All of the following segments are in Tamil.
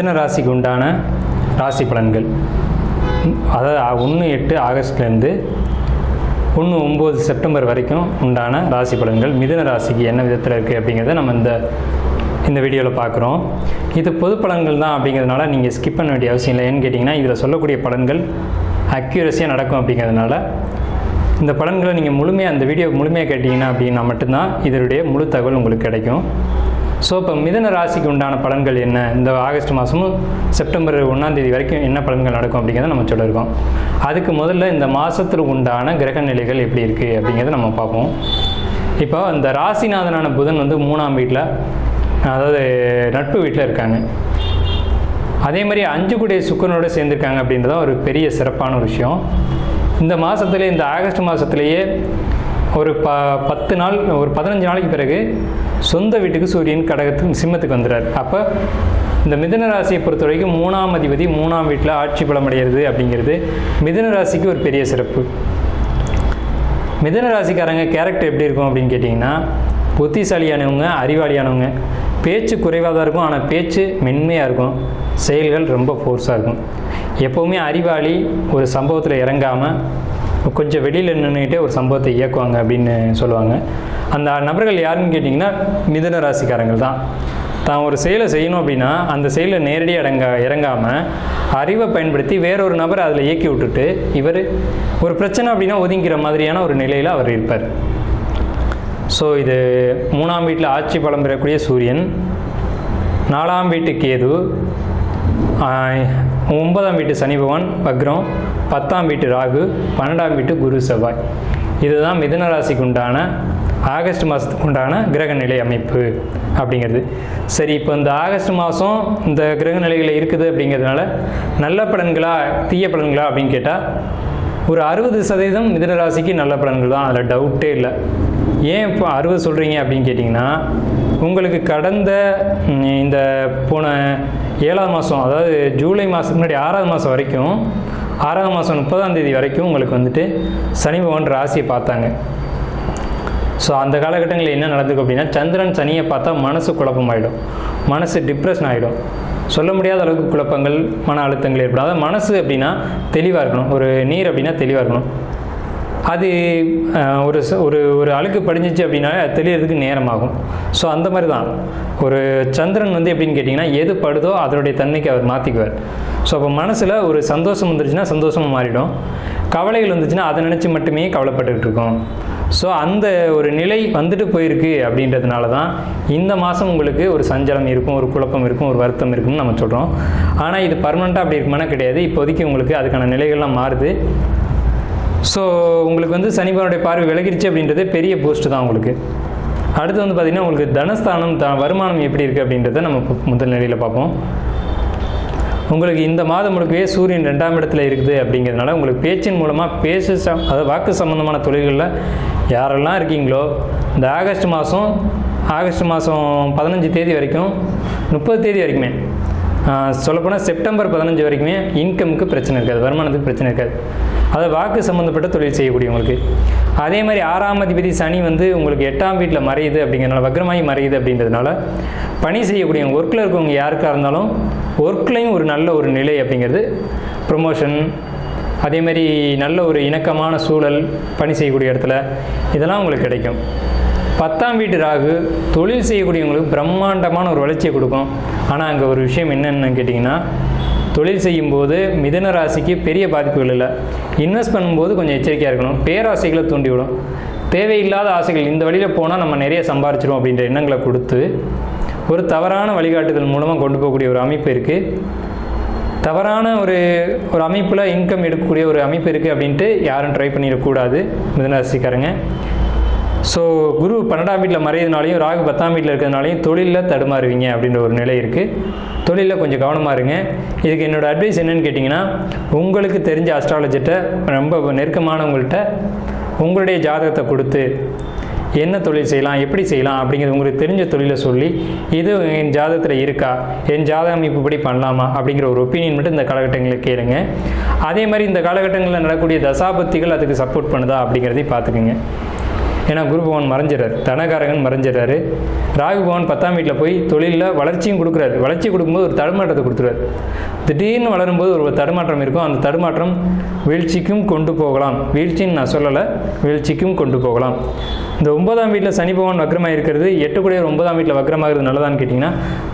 மிதுன ராசிக்கு உண்டான ராசி பலன்கள். அதாவது 1-8 ஆகஸ்ட்லேருந்து 1-9 செப்டம்பர் வரைக்கும் உண்டான ராசி பலன்கள் மிதுன ராசிக்கு என்ன விதத்தில் இருக்குது அப்படிங்கிறத நம்ம இந்த வீடியோவில் பார்க்குறோம். இது பொது பலன்கள் தான் அப்படிங்கிறதுனால நீங்கள் ஸ்கிப் பண்ண வேண்டிய அவசியம் இல்லை. ஏன்னு கேட்டிங்கன்னா இதில் சொல்லக்கூடிய பலன்கள் அக்யூரஸியாக நடக்கும் அப்படிங்கிறதுனால இந்த பலன்களை நீங்கள் அந்த வீடியோ முழுமையாக கேட்டிங்கன்னா அப்படின்னா மட்டும்தான் இதனுடைய முழு தகவல் உங்களுக்கு கிடைக்கும். ஸோ இப்போ மிதுன ராசிக்கு உண்டான பலன்கள் என்ன, இந்த ஆகஸ்ட் மாதமும் செப்டம்பர் 1ஆம் தேதி வரைக்கும் என்ன பலன்கள் நடக்கும் அப்படிங்கிறத நம்ம சொல்லியிருக்கோம். அதுக்கு முதல்ல இந்த மாதத்தில் உண்டான கிரக நிலைகள் எப்படி இருக்குது அப்படிங்கிறத நம்ம பார்ப்போம். இப்போ இந்த ராசிநாதனான புதன் வந்து 3ஆம் வீட்டில், அதாவது நட்பு வீட்டில் இருக்காங்க. அதே மாதிரி 5 கூடிய சுக்கிரனோடு சேர்ந்துருக்காங்க அப்படின்றத ஒரு பெரிய சிறப்பான ஒரு விஷயம். இந்த மாதத்துலேயே, இந்த ஆகஸ்ட் மாதத்துலேயே ஒரு 10 நாள், ஒரு 15 நாளைக்கு பிறகு சொந்த வீட்டுக்கு சூரியன் கடகத்துக்கு சிம்மத்துக்கு வந்துடுறார். அப்போ இந்த மிதுன ராசியை பொறுத்த வரைக்கும் 3ஆம் அதிபதி 3ஆம் வீட்டில் ஆட்சி பலம் அடைகிறது அப்படிங்கிறது மிதுன ராசிக்கு ஒரு பெரிய சிறப்பு. மிதுன ராசிக்காரங்க கேரக்டர் எப்படி இருக்கும் அப்படின்னு கேட்டிங்கன்னா, புத்திசாலியானவங்க, அறிவாளியானவங்க. பேச்சு குறைவாக தான் இருக்கும், ஆனால் பேச்சு மென்மையாக இருக்கும், செயல்கள் ரொம்ப ஃபோர்ஸாக இருக்கும். எப்போவுமே அறிவாளி ஒரு சம்பவத்தில் இறங்காமல் கொஞ்சம் வெளியில் நின்றுக்கிட்டே ஒரு சம்பவத்தை இயக்குவாங்க அப்படின்னு சொல்லுவாங்க. அந்த நபர்கள் யாருன்னு கேட்டிங்கன்னா மிதுன ராசிக்காரங்கள் தான். தான் ஒரு செயலை செய்யணும் அப்படின்னா அந்த செயலில் நேரடியாக இறங்காமல் அறிவை பயன்படுத்தி வேறொரு நபரை அதில் இயக்கி விட்டுட்டு இவர் ஒரு பிரச்சனை அப்படின்னா ஒதுங்கிற மாதிரியான ஒரு நிலையில் அவர் இருப்பார். ஸோ இது 3ஆம் வீட்டில் ஆட்சி பலம் பெறக்கூடிய சூரியன், 4ஆம் வீட்டு கேது, 9ஆம் வீட்டு சனி பகவான் வக்ரம், 10ஆம் வீட்டு ராகு, 12ஆம் வீட்டு குரு செவ்வாய். இதுதான் மிதுன ராசிக்கு உண்டான ஆகஸ்ட் மாதத்துக்கு உண்டான கிரக நிலை அமைப்பு அப்படிங்கிறது. சரி, இப்போ இந்த ஆகஸ்ட் மாதம் இந்த கிரக நிலைகளில் இருக்குது அப்படிங்கிறதுனால நல்ல பலன்களா தீய பலன்களா அப்படின்னு கேட்டால் ஒரு 60% மிதுன ராசிக்கு நல்ல பலன்கள் தான், அதில் டவுட்டே இல்லை. ஏன் இப்போ 60 சொல்கிறீங்க அப்படின்னு கேட்டிங்கன்னா, உங்களுக்கு கடந்த இந்த போன 7ஆம் மாதம், அதாவது ஜூலை மாதத்துக்கு முன்னாடி 6ஆவது மாதம் வரைக்கும், 6ஆம் மாதம் 30ஆம் தேதி வரைக்கும் உங்களுக்கு வந்துட்டு சனி பகவான் ராசியை பார்த்தாங்க. ஸோ அந்த காலகட்டங்களில் என்ன நடந்துக்கும் அப்படின்னா, சந்திரன் சனியை பார்த்தா மனசு குழப்பமாயிடும், மனசு டிப்ரெஷன் ஆகிடும், சொல்ல முடியாத அளவுக்கு குழப்பங்கள், மன அழுத்தங்கள் ஏற்படும். அதாவது மனசு அப்படின்னா தெளிவாக இருக்கணும், ஒரு நீர் அப்படின்னா தெளிவாக இருக்கணும். அது ஒரு ஒரு அழுக்கு படிஞ்சிச்சு அப்படின்னாலே அது தெளிகிறதுக்கு நேரமாகும். ஸோ அந்த மாதிரி தான் ஒரு சந்திரன் வந்து எப்படின்னு கேட்டிங்கன்னா, எது படுதோ அதனுடைய தன்மைக்கு அவர் மாற்றிக்குவார். ஸோ அப்போ மனசில் ஒரு சந்தோஷம் வந்துருச்சுன்னா சந்தோஷமாக மாறிடும், கவலைகள் வந்துச்சுன்னா அதை நினச்சி மட்டுமே கவலைப்பட்டுக்கிட்டு இருக்கோம். ஸோ அந்த ஒரு நிலை வந்துட்டு போயிருக்கு அப்படின்றதுனால தான் இந்த மாதம் உங்களுக்கு ஒரு சஞ்சலம் இருக்கும், ஒரு குழப்பம் இருக்கும், ஒரு வருத்தம் இருக்குன்னு நம்ம சொல்கிறோம். ஆனால் இது பர்மனெண்ட்டாக அப்படி இருக்குமானா கிடையாது. இப்போதைக்கு உங்களுக்கு அதுக்கான நிலைகள்லாம் மாறுது. ஸோ உங்களுக்கு வந்து சனி பகவானுடைய பார்வை விலகிருச்சு அப்படின்றது பெரிய பூஸ்ட் தான் உங்களுக்கு. அடுத்து வந்து பார்த்திங்கன்னா, உங்களுக்கு தனஸ்தானம் வருமானம் எப்படி இருக்குது அப்படின்றத நம்ம முதல் நிலையில் பார்ப்போம். உங்களுக்கு இந்த மாதம் முழுக்கவே சூரியன் 2ஆம் இடத்துல இருக்குது அப்படிங்கிறதுனால உங்களுக்கு பேச்சின் மூலமாக அதாவது வாக்கு சம்பந்தமான தொழில்களில் யாரெல்லாம் இருக்கீங்களோ இந்த ஆகஸ்ட் மாதம் 15 தேதி வரைக்கும் 30 தேதி வரைக்குமே, சொல்லப்போனால் செப்டம்பர் 15 வரைக்குமே இன்கமுக்கு பிரச்சனை இருக்காது, வருமானத்துக்கு பிரச்சனை இருக்காது. அதை வாக்கு சம்மந்தப்பட்ட தொழில் செய்யக்கூடியவங்களுக்கு. அதே மாதிரி 6ஆம் அதிபதி சனி வந்து உங்களுக்கு 8ஆம் வீட்டில் மறையுது அப்படிங்கிறதுனால, வக்ரமாகி மறையுது அப்படின்றதுனால பணி செய்யக்கூடியவங்க, ஒர்க்கில் இருக்கவங்க யாருக்காக இருந்தாலும் ஒர்க்லையும் ஒரு நல்ல ஒரு நிலை அப்படிங்கிறது, ப்ரொமோஷன், அதேமாதிரி நல்ல ஒரு இணக்கமான சூழல், பணி செய்யக்கூடிய இடத்துல இதெல்லாம் உங்களுக்கு கிடைக்கும். 10ஆம் வீட்டு ராகு தொழில் செய்யக்கூடியவங்களுக்கு பிரம்மாண்டமான ஒரு வளர்ச்சியை கொடுக்கும். ஆனால் அங்கே ஒரு விஷயம் என்னென்னு கேட்டிங்கன்னா, தொழில் செய்யும்போது மிதுன ராசிக்கு பெரிய பாதிப்புகள் இல்லை, இன்வெஸ்ட் பண்ணும்போது கொஞ்சம் எச்சரிக்கையாக இருக்கணும். பேராசைகளை தூண்டிவிடும், தேவையில்லாத ஆசைகள், இந்த வழியில் போனால் நம்ம நிறைய சம்பாரிச்சிடும் அப்படின்ற எண்ணங்களை கொடுத்து ஒரு தவறான வழிகாட்டுதல் மூலமாக கொண்டு போகக்கூடிய ஒரு அமைப்பு இருக்குது. தவறான ஒரு அமைப்பில் இன்கம் எடுக்கக்கூடிய ஒரு அமைப்பு இருக்குது அப்படின்ட்டு யாரும் ட்ரை பண்ணிடக்கூடாது மிதுன ராசிக்காரங்க. ஸோ குரு 12ஆம் வீட்டில் மறையிறதுனாலையும் ராகு 10ஆம் வீட்டில் இருக்கிறதுனாலையும் தொழிலில் தடுமாறுவீங்க அப்படின்ற ஒரு நிலை இருக்குது. தொழிலில் கொஞ்சம் கவனமாக இருங்க. இதுக்கு என்னோடய அட்வைஸ் என்னென்னு கேட்டிங்கன்னா, உங்களுக்கு தெரிஞ்ச அஸ்ட்ராலஜிட்ட ரொம்ப நெருக்கமானவங்கள்ட்ட உங்களுடைய ஜாதகத்தை கொடுத்து என்ன தொழில் செய்யலாம், எப்படி செய்யலாம் அப்படிங்கிறது உங்களுக்கு தெரிஞ்ச தொழிலை சொல்லி, இது என் ஜாதகத்தில் இருக்கா, என் ஜாதக அமைப்புப்படி பண்ணலாமா அப்படிங்கிற ஒரு ஒப்பீனியன் மட்டும் இந்த காலகட்டங்களில் கேளுங்க. அதே மாதிரி இந்த காலகட்டங்களில் நடக்கக்கூடிய தசாபத்திகள் அதுக்கு சப்போர்ட் பண்ணுதா அப்படிங்கிறதையும் பார்த்துக்குங்க. ஏன்னா குரு பகவான் மறைஞ்சிடறாரு, தனகாரகன் மறைஞ்சிடறாரு. ராகு பகவான் 10ஆம் வீட்டில் போய் தொழிலில் வளர்ச்சியும் கொடுக்குறாரு. வளர்ச்சி கொடுக்கும்போது ஒரு தடுமாற்றத்தை கொடுத்துருவார். திடீர்னு வளரும்போது ஒரு தடுமாற்றம் இருக்கும். அந்த தடுமாற்றம் வீழ்ச்சிக்கும் கொண்டு போகலாம். வீழ்ச்சின்னு நான் சொல்லலை, வீழ்ச்சிக்கும் கொண்டு போகலாம். இந்த 9ஆம் வீட்டில் சனி பகவான் வக்ரமாக இருக்கிறது, 8 கூடிய 9ஆம் வீட்டில் வக்ரமாகிறது நல்லதான்னு கேட்டிங்கன்னா,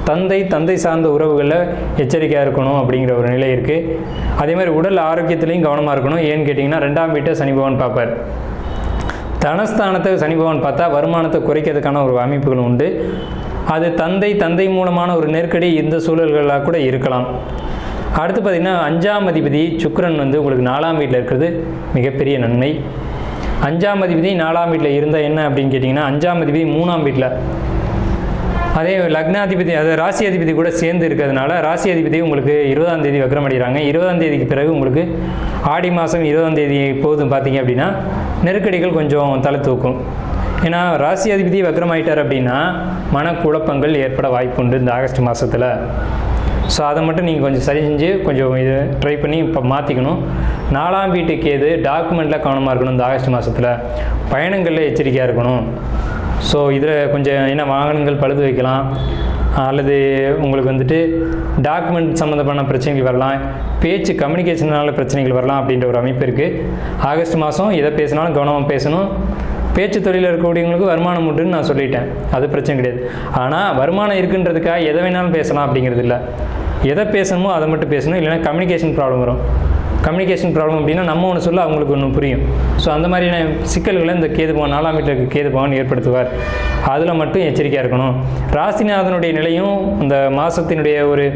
தந்தை சார்ந்த உறவுகளில் எச்சரிக்கையாக இருக்கணும் அப்படிங்கிற ஒரு நிலை இருக்குது. அதே மாதிரி உடல் ஆரோக்கியத்துலேயும் கவனமாக இருக்கணும். ஏன்னு கேட்டிங்கன்னா 2ஆம் வீட்டை சனி பகவான் பார்ப்பார். தனஸ்தானத்தை சனி பகவான் பார்த்தா வருமானத்தை குறைக்கிறதுக்கான ஒரு அமைப்புகள் உண்டு. அது தந்தை மூலமான ஒரு நெருக்கடி இந்த சூழல்களாக கூட இருக்கலாம். அடுத்து பார்த்திங்கன்னா 5ஆம் அதிபதி சுக்கிரன் உங்களுக்கு 4ஆம் வீட்டில் இருக்கிறது மிகப்பெரிய நன்மை. 5ஆம் அதிபதி 4ஆம் வீட்டில் இருந்தால் என்ன அப்படின்னு கேட்டிங்கன்னா, 5ஆம் அதிபதி 3ஆம் வீட்டில், அதே லக்னாதிபதி அது ராசி அதிபதி கூட சேர்ந்து இருக்கிறதுனால ராசி அதிபதி உங்களுக்கு 20ஆம் தேதி வக்ரம் அடைகிறாங்க. 20ஆம் தேதிக்கு பிறகு உங்களுக்கு ஆடி மாதம் 20ஆம் தேதி போதும் பார்த்தீங்க அப்படின்னா நெருக்கடிகள் கொஞ்சம் தலை தூக்கும். ஏன்னா ராசி அதிபதி வக்ரம் ஆகிட்டார் அப்படின்னா மனக்குழப்பங்கள் ஏற்பட வாய்ப்பு உண்டு இந்த ஆகஸ்ட் மாதத்தில். ஸோ அதை மட்டும் நீங்கள் கொஞ்சம் சரி செஞ்சு கொஞ்சம் இது ட்ரை பண்ணி இப்போ மாற்றிக்கணும். 4ஆம் வீட்டுக்கு ஏது டாக்குமெண்ட்டில் கவனமாக இருக்கணும். இந்த ஆகஸ்ட் மாதத்தில் பயணங்களில் எச்சரிக்கையாக இருக்கணும். ஸோ இதில் கொஞ்சம் என்ன வாகனங்கள் பழுது வைக்கலாம், அல்லது உங்களுக்கு டாக்குமெண்ட் சம்மந்தமான பிரச்சனைகள் வரலாம், பேச்சு கம்யூனிகேஷனால் பிரச்சனைகள் வரலாம் அப்படின்ற ஒரு அமைப்பு இருக்குது. ஆகஸ்ட் மாதம் எதை பேசினாலும் கவனமாக பேசணும். பேச்சு தொழிலில் இருக்கக்கூடியவங்களுக்கு வருமானம் உண்டுன்னு நான் சொல்லிட்டேன், அது பிரச்சனை கிடையாது. ஆனால் வருமானம் இருக்குன்றதுக்காக எதை வேணாலும் பேசலாம் அப்படிங்கிறது இல்லை. எதை பேசணுமோ அதை மட்டும் பேசணும். இல்லைனா கம்யூனிகேஷன் ப்ராப்ளம் வரும். கம்யூனிகேஷன் ப்ராப்ளம் அப்படின்னா நம்ம ஒன்று சொல்ல அவங்களுக்கு ஒன்று புரியும். ஸோ அந்த மாதிரியான சிக்கல்களை இந்த கேது பகவான் 4ஆம் வீட்டில் இருக்க கேது பகவான் ஏற்படுத்துவார். அதில் மட்டும் எச்சரிக்கையாக இருக்கணும். ராசிநாதனுடைய நிலையும் இந்த மாதத்தினுடைய ஒரு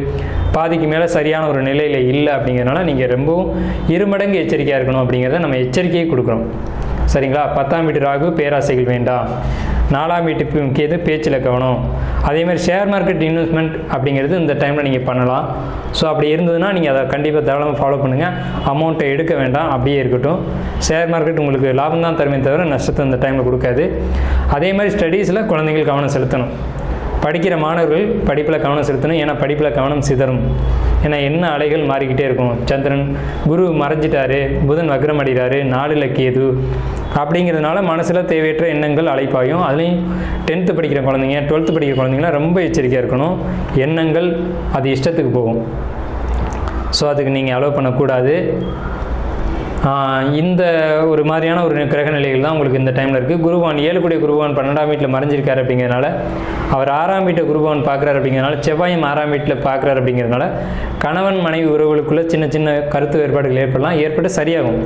பாதிக்கு மேலே சரியான ஒரு நிலையில் இல்லை அப்படிங்கிறதுனால நீங்கள் ரொம்பவும் 2 மடங்கு எச்சரிக்கையாக இருக்கணும் அப்படிங்கிறத நம்ம எச்சரிக்கையை கொடுக்குறோம். சரிங்களா? 10ஆம் வீட்டு ராகு பேராசைகள் வேண்டாம். 4ஆம் வீட்டுக்கு கேது பேச்சில் கவனம். அதேமாதிரி ஷேர் மார்க்கெட் இன்வெஸ்ட்மெண்ட் அப்படிங்கிறது இந்த டைமில் நீங்கள் பண்ணலாம். ஸோ அப்படி இருந்ததுன்னா நீங்கள் அதை கண்டிப்பாக தாராளமாக ஃபாலோ பண்ணுங்கள். அமௌண்ட்டை எடுக்க வேண்டாம், அப்படியே இருக்கட்டும். ஷேர் மார்க்கெட் உங்களுக்கு லாபம் தான் தருமே தவிர நஷ்டத்தை இந்த டைமில் கொடுக்காது. அதே மாதிரி ஸ்டடீஸில் குழந்தைகள் கவனம் செலுத்தணும். படிக்கிற மாணவர்கள் படிப்பில் கவனம் செலுத்தணும். ஏன்னா படிப்பில் கவனம் சிதறும். ஏன்னா என்ன அலைகள் மாறிக்கிட்டே இருக்கும். சந்திரன் குரு மறைஞ்சிட்டாரு, புதன் வக்ரம் அடைகிறாரு, 4ல் கேது அப்படிங்கிறதுனால மனசில் தேவையற்ற எண்ணங்கள் அலைப்பாயும். அதுலேயும் 10th படிக்கிற குழந்தைங்க 12th படிக்கிற குழந்தைங்களாம் ரொம்ப எச்சரிக்கையாக இருக்கணும். எண்ணங்கள் அது இஷ்டத்துக்கு போகும். ஸோ அதுக்கு நீங்கள் அலோவ் பண்ணக்கூடாது. இந்த ஒரு மாதிரியான ஒரு கிரக நிலைகள் தான் உங்களுக்கு இந்த டைமில் இருக்குது. குருவான் 7 கூடிய குருவான் 12ஆம் வீட்டில் மறைஞ்சிருக்காரு அப்படிங்கிறதுனால, அவர் 6ஆம் வீட்டை குருவான் பார்க்குறாரு அப்படிங்கிறதுனால, செவ்வாயும் 6ஆம் வீட்டில் பார்க்குறாரு அப்படிங்கிறதுனால கணவன் மனைவி உறவுகளுக்குள்ளே சின்ன சின்ன கருத்து வேறுபாடுகள் ஏற்பட்டு சரியாகும்.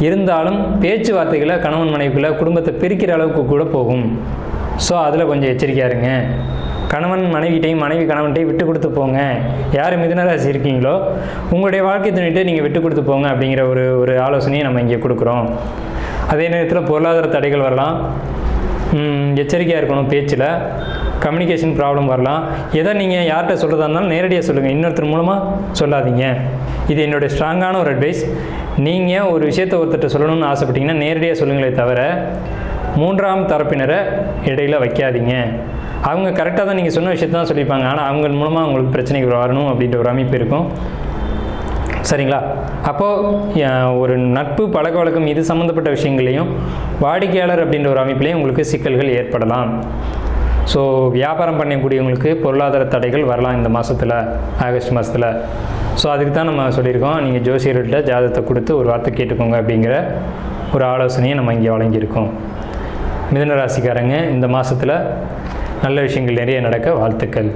இருந்தாலும் பேச்சுவார்த்தைகளை கணவன் மனைவிக்குள்ளே குடும்பத்தை பிரிக்கிற அளவுக்கு கூட போகும். ஸோ அதில் கொஞ்சம் எச்சரிக்கையாக இருங்க. கணவன் மனைவிட்டையும் மனைவி கணவன்கிட்டையும் விட்டு கொடுத்து போங்க. யார் மிதுனராசி இருக்கீங்களோ உங்களுடைய வாழ்க்கை துணையிட்டு நீங்கள் விட்டு கொடுத்து போங்க அப்படிங்கிற ஒரு ஆலோசனையை நம்ம இங்கே கொடுக்குறோம். அதே நேரத்தில் பொருளாதார தடைகள் வரலாம், எச்சரிக்கையாக இருக்கணும். பேச்சில் கம்யூனிகேஷன் ப்ராப்ளம் வரலாம். எதை நீங்கள் யார்கிட்ட சொல்கிறதா இருந்தாலும் நேரடியாக சொல்லுங்கள், இன்னொருத்தர் மூலமாக சொல்லாதீங்க. இது என்னுடைய ஸ்ட்ராங்கான ஒரு அட்வைஸ். நீங்கள் ஒரு விஷயத்தை ஒருத்தர்கிட்ட சொல்லணும்னு ஆசைப்பட்டீங்கன்னா நேரடியாக சொல்லுங்களே தவிர 3ஆம் தரப்பினரை இடையில் வைக்காதீங்க. அவங்க கரெக்டாக தான் நீங்கள் சொன்ன விஷயத்தை தான் சொல்லியிருப்பாங்க, ஆனால் அவங்க மூலமாக உங்களுக்கு பிரச்சனைகள் வரணும் அப்படின்ற ஒரு அமைப்பு இருக்கும். சரிங்களா? அப்போது ஒரு நட்பு பழக்க வழக்கம் இது சம்மந்தப்பட்ட விஷயங்களையும் வாடிக்கையாளர் அப்படின்ற ஒரு அமைப்பிலையும் உங்களுக்கு சிக்கல்கள் ஏற்படலாம். ஸோ வியாபாரம் பண்ணக்கூடியவங்களுக்கு பொருளாதார தடைகள் வரலாம் இந்த மாதத்தில், ஆகஸ்ட் மாதத்தில். ஸோ அதுக்கு தான் நம்ம சொல்லியிருக்கோம், நீங்கள் ஜோசியர்கிட்ட ஜாதகத்தை கொடுத்து ஒரு வார்த்தை கேட்டுக்கோங்க அப்படிங்கிற ஒரு ஆலோசனையை நம்ம இங்கே வழங்கியிருக்கோம். மிதுன ராசிக்காரங்க இந்த மாதத்தில் நல்ல விஷயங்கள் நிறைய நடக்க வாழ்த்துக்கள்.